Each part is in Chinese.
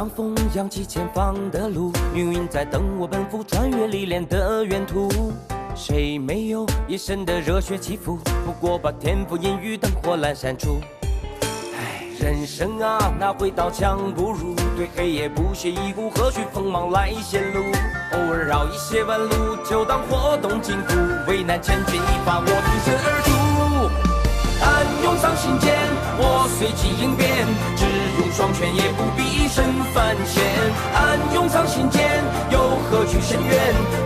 让风扬起前方的路，命运在等我奔赴，穿越历练的远途。谁没有一身的热血起伏？不过把天赋隐于灯火阑珊处。人生啊，哪会刀枪不入？对黑夜不屑一顾，何须锋芒来显露？偶尔绕一些弯路，就当活动筋骨。危难前进一发，我挺身而出。暗涌上心间，我随机应变，只用双拳也不必身犯险。暗涌上心间，又何惧深渊？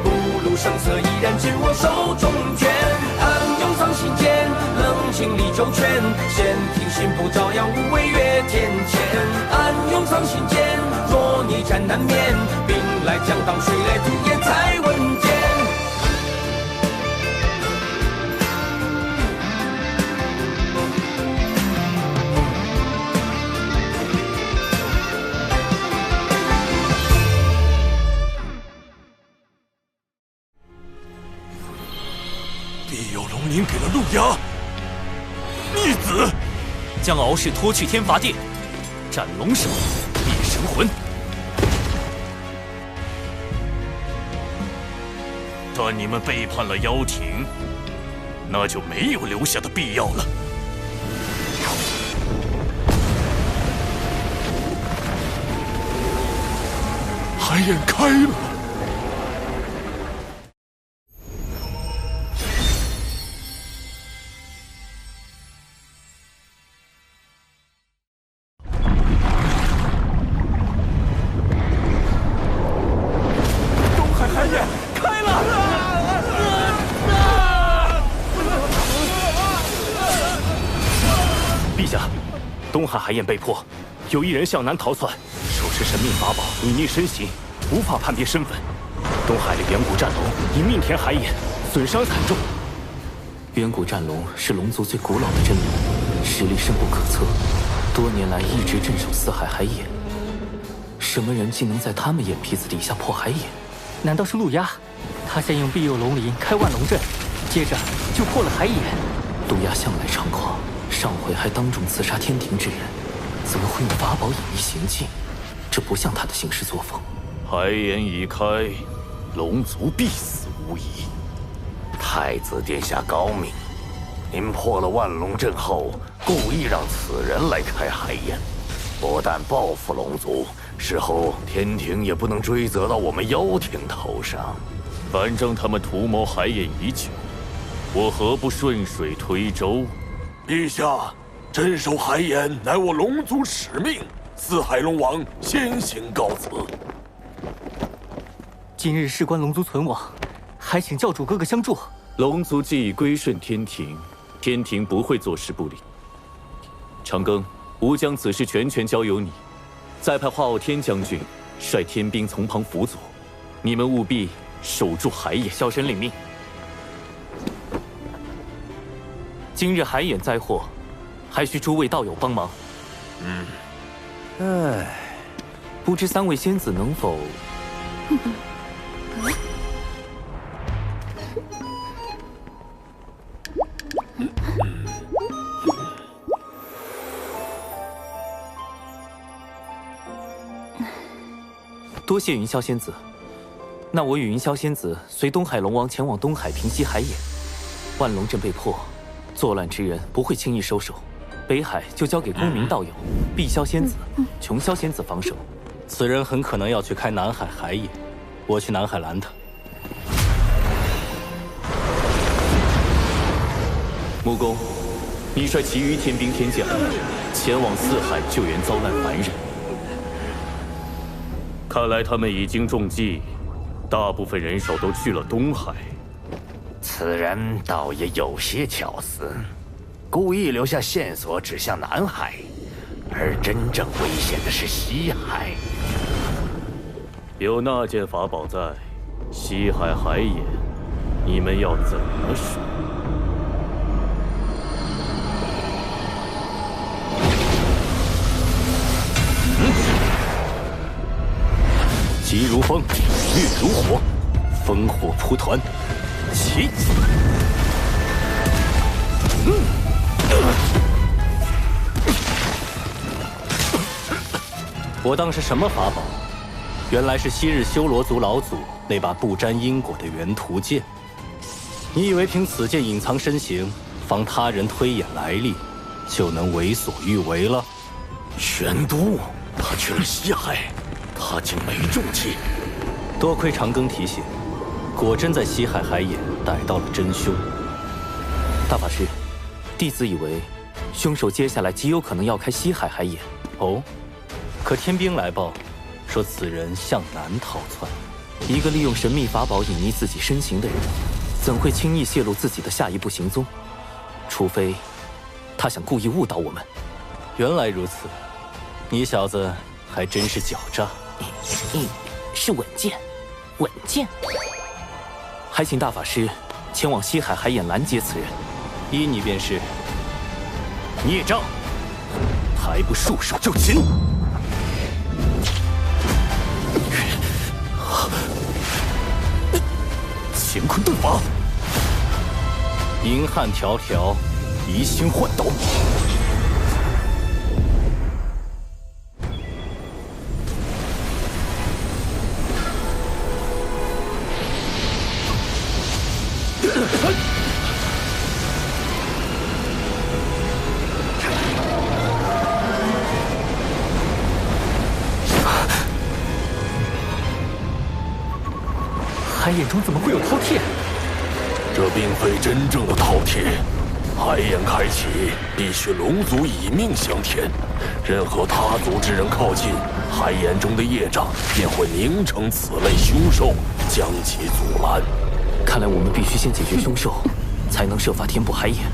不露声色，依然紧握手中拳。暗涌上心间，冷静理周全，先听心不照样无畏越天堑。暗涌上心间，若逆战难免，兵来将挡，水来土掩才稳健。必有龙鳞给了陆压，逆子，将敖氏拖去天罚殿，斩龙首，灭神魂。但你们背叛了妖庭，那就没有留下的必要了。海眼开了。东海海燕被迫，有一人向南逃窜，手持神秘法宝，隐匿身形，无法判别身份。东海的远古战龙已命填海燕，损伤惨重。远古战龙是龙族最古老的真龙，实力深不可测，多年来一直镇守四海海野。什么人竟能在他们眼皮子底下破海野？难道是陆压？他先用庇佑龙鳞开万龙阵，接着就破了海野。陆压向来猖狂。上回还当众刺杀天庭之人，怎么会用法宝隐匿行迹？这不像他的行事作风。海眼已开，龙族必死无疑。太子殿下高明，您破了万龙阵后，故意让此人来开海眼，不但报复龙族，事后天庭也不能追责到我们妖庭头上。反正他们图谋海眼已久，我何不顺水推舟？陛下，镇守海眼乃我龙族使命，四海龙王先行告辞。今日事关龙族存亡，还请教主哥哥相助。龙族既已归顺天庭，天庭不会坐视不理。长庚，吾将此事全权交由你，再派华傲天将军率天兵从旁辅佐，你们务必守住海眼。小神领命。今日海眼灾祸，还需诸位道友帮忙。不知三位仙子能否？多谢云霄仙子。那我与云霄仙子随东海龙王前往东海平息海眼。万龙阵被破。作乱之人不会轻易收手，北海就交给公明道友、碧霄仙子、琼霄仙子防守。此人很可能要去开南海海眼，我去南海拦他。木工，你率其余天兵天将前往四海救援遭难凡人。看来他们已经中计，大部分人手都去了东海。此人倒也有些巧思，故意留下线索指向南海，而真正危险的是西海。有那件法宝在，西海海眼，你们要怎么守？急如风，烈如火，烽火蒲团，起！我当是什么法宝？原来是昔日修罗族老祖那把不沾因果的元图剑。你以为凭此剑隐藏身形，防他人推演来历，就能为所欲为了？玄都，他去了西海，他竟没中计。多亏长庚提醒，果真在西海海眼逮到了真凶。大法师，弟子以为凶手接下来极有可能要开西海海眼。哦，可天兵来报，说此人向南逃窜。一个利用神秘法宝隐匿自己身形的人，怎会轻易泄露自己的下一步行踪？除非他想故意误导我们。原来如此，你小子还真是狡诈。是稳健，稳健。还请大法师前往西海海眼拦截此人。依你便是。孽障，还不束手就擒！乾坤遁法，银汉迢迢，移星换斗。海眼中怎么会有饕餮？这并非真正的饕餮。海眼开启，必须龙族以命相填。任何他族之人靠近，海眼中的业障便会凝成此类凶兽，将其阻拦。看来我们必须先解决凶兽，才能设法填补海眼。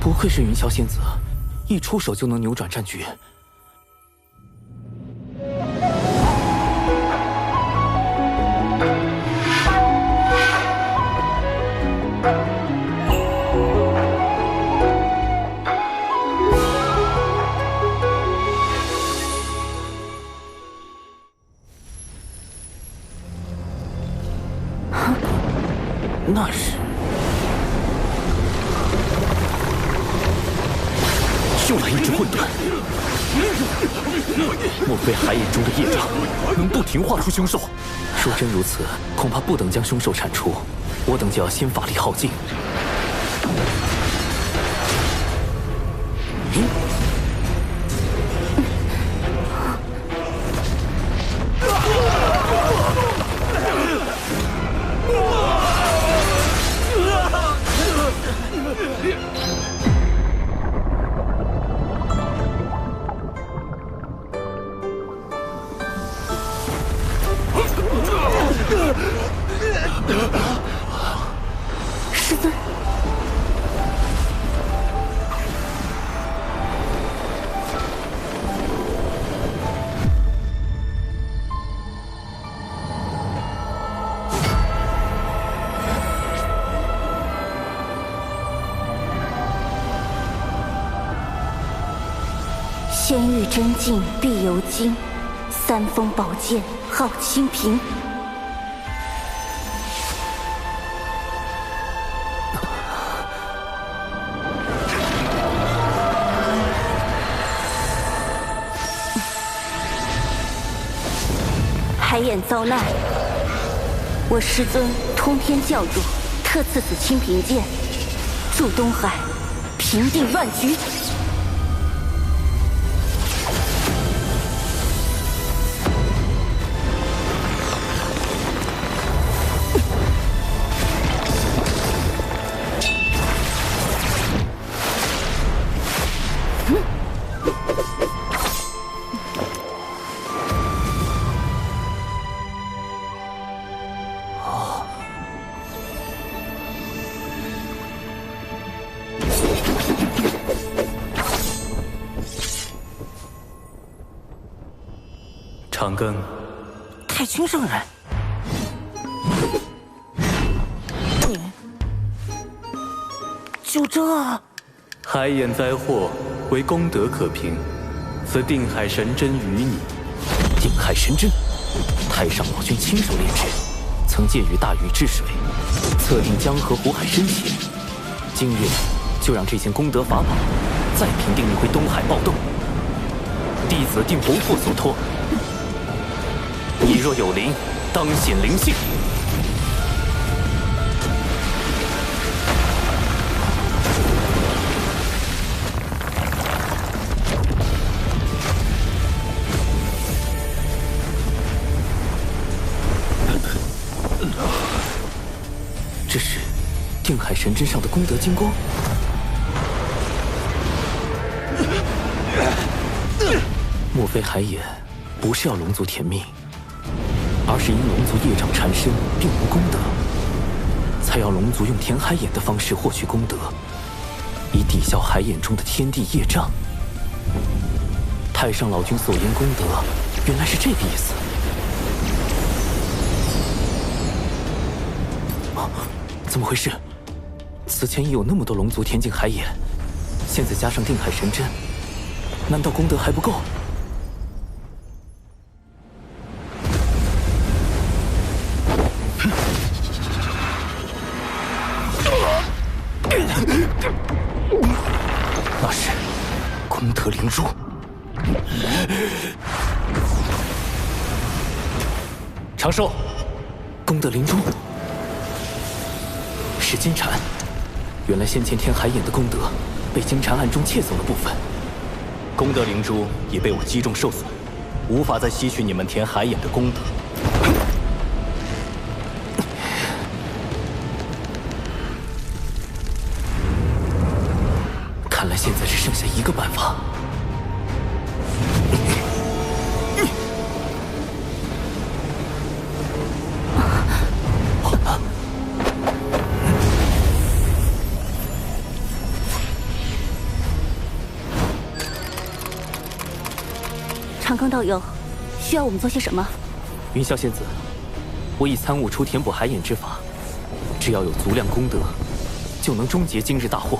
不愧是云霄仙子，一出手就能扭转战局。那是又来一只混沌，莫非海眼中的业障能不停化出凶兽？若真如此，恐怕不等将凶兽铲除，我等就要先法力耗尽。师尊，仙域真境必有精，三峰宝剑号清平。海眼遭难，我师尊通天教主特赐此清平剑，助东海平定乱局。长庚，太清圣人，就这？海眼灾祸为功德可平，此定海神针于你。定海神针，太上老君亲手炼制，曾借于大禹治水，测定江河湖海深浅。今日就让这件功德法宝再平定一回东海暴动，弟子定不负所托。你若有灵，当显灵性。这是定海神针上的功德金光。莫非海眼不是要龙族填命？而是因龙族业障缠身，并无功德，才要龙族用填海眼的方式获取功德，以抵消海眼中的天地业障。太上老君所言功德，原来是这个意思。怎么回事？此前已有那么多龙族填进海眼，现在加上定海神针，难道功德还不够？那是功德灵珠。长寿，功德灵珠是金蝉。原来先前填海眼的功德被金蝉暗中窃走了部分，功德灵珠已被我击中受损，无法再吸取你们填海眼的功德。看来现在只剩下一个办法。长庚道友，需要我们做些什么？云霄仙子，我已参悟出填补海眼之法，只要有足量功德，就能终结今日大祸。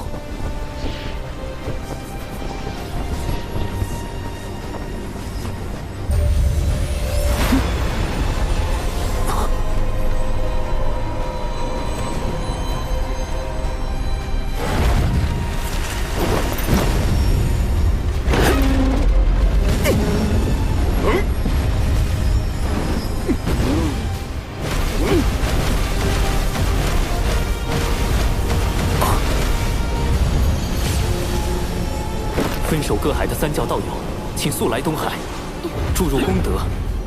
分守各海的三教道友，请速来东海，注入功德，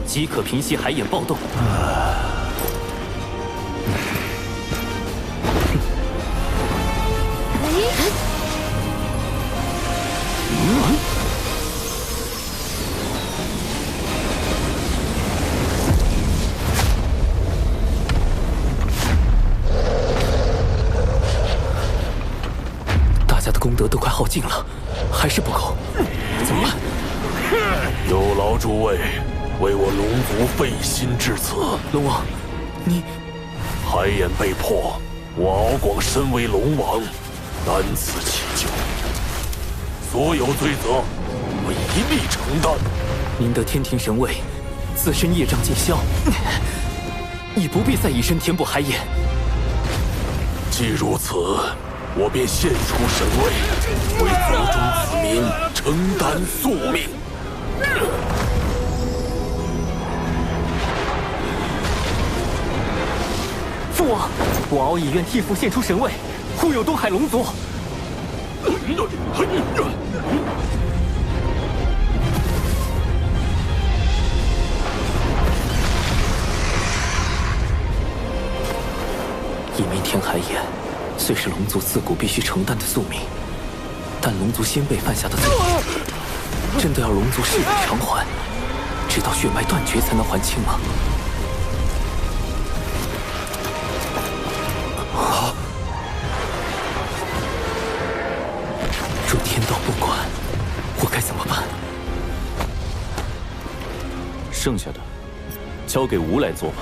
即可平息海眼暴动。大家的功德都快耗尽了，还是不够，怎么办？有劳诸位为我龙族费心至此。龙王，你海眼被破，我敖广身为龙王，难辞其咎。所有罪责，我一力承担。您得天庭神位，自身业障尽消，已不必再以身填补海眼。既如此，我便献出神位，为族中子民承担宿命。我敖乙愿替父献出神位，护佑东海龙族。一命天海眼，虽是龙族自古必须承担的宿命，但龙族先辈犯下的罪，真的要龙族誓不偿还，直到血脉断绝才能还清吗？若天道不管，我该怎么办？剩下的，交给吾来做吧。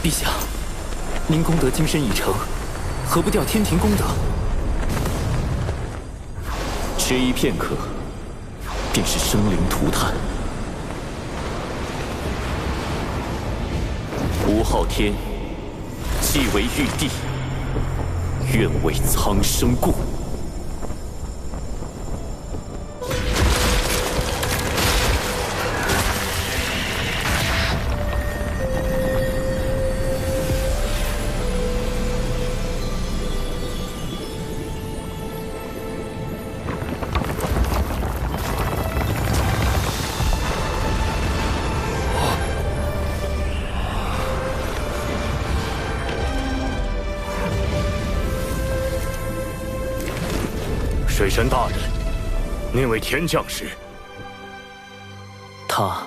陛下，您功德今生已成，何不调天庭功德？迟疑片刻，便是生灵涂炭。吾昊天，既为玉帝，愿为苍生故。水神大人，那位天将是？他，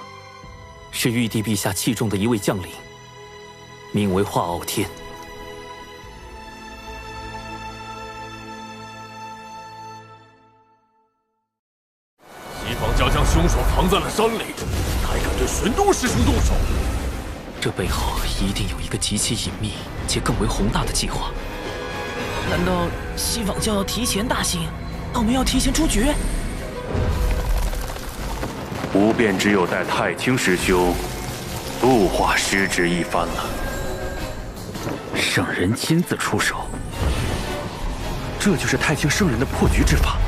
是玉帝陛下器重的一位将领，名为华傲天。西方家将凶手藏在了山里，还敢对玄都师兄动手？这背后一定有一个极其隐秘且更为宏大的计划。难道西方教要提前大兴？我们要提前出局？吾便只有待太清师兄度化师侄一番了。圣人亲自出手，这就是太清圣人的破局之法。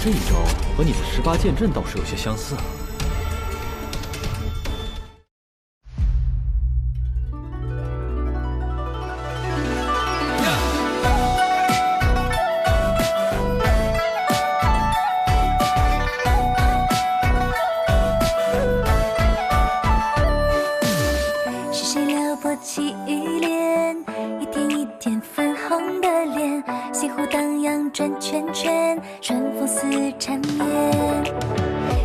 这一招和你的18剑阵倒是有些相似啊。是谁撩拨起依恋，一点一点粉红的脸，西湖荡漾转圈圈，春风似缠绵。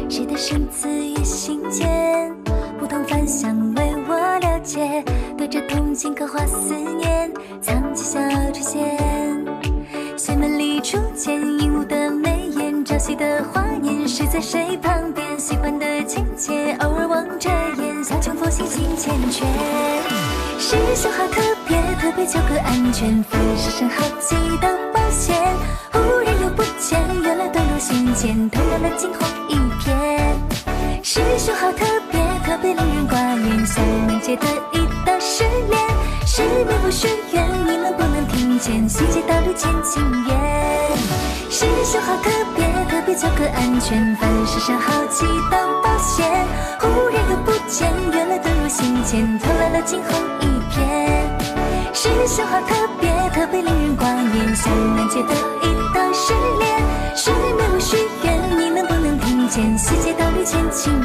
谁的生字于心间，不同凡响为我了解，对着铜镜刻画思念，藏起小垂涎。轩门里初见鹦鹉的眉眼，朝夕的华年是在谁旁边？喜欢的情节，偶尔望着眼，小穷佛心心缱绻。师兄好特别，特别求个安全，分世上好几道保险。忽然又不见，原来遁入心间，透亮了惊鸿一瞥。师兄好特别，特别令人挂念，像冥界的一道试炼。是命不许愿，你能不能听见？细节道路见情缘。师兄好特别，特别求个安全，凡世上好几道保险。忽然又不见，原来遁入心间，透来了惊鸿一瞥。师兄好特别，特别令人挂念，像冥界的一道试炼。是命不许愿，你能不能听见？细节道路见情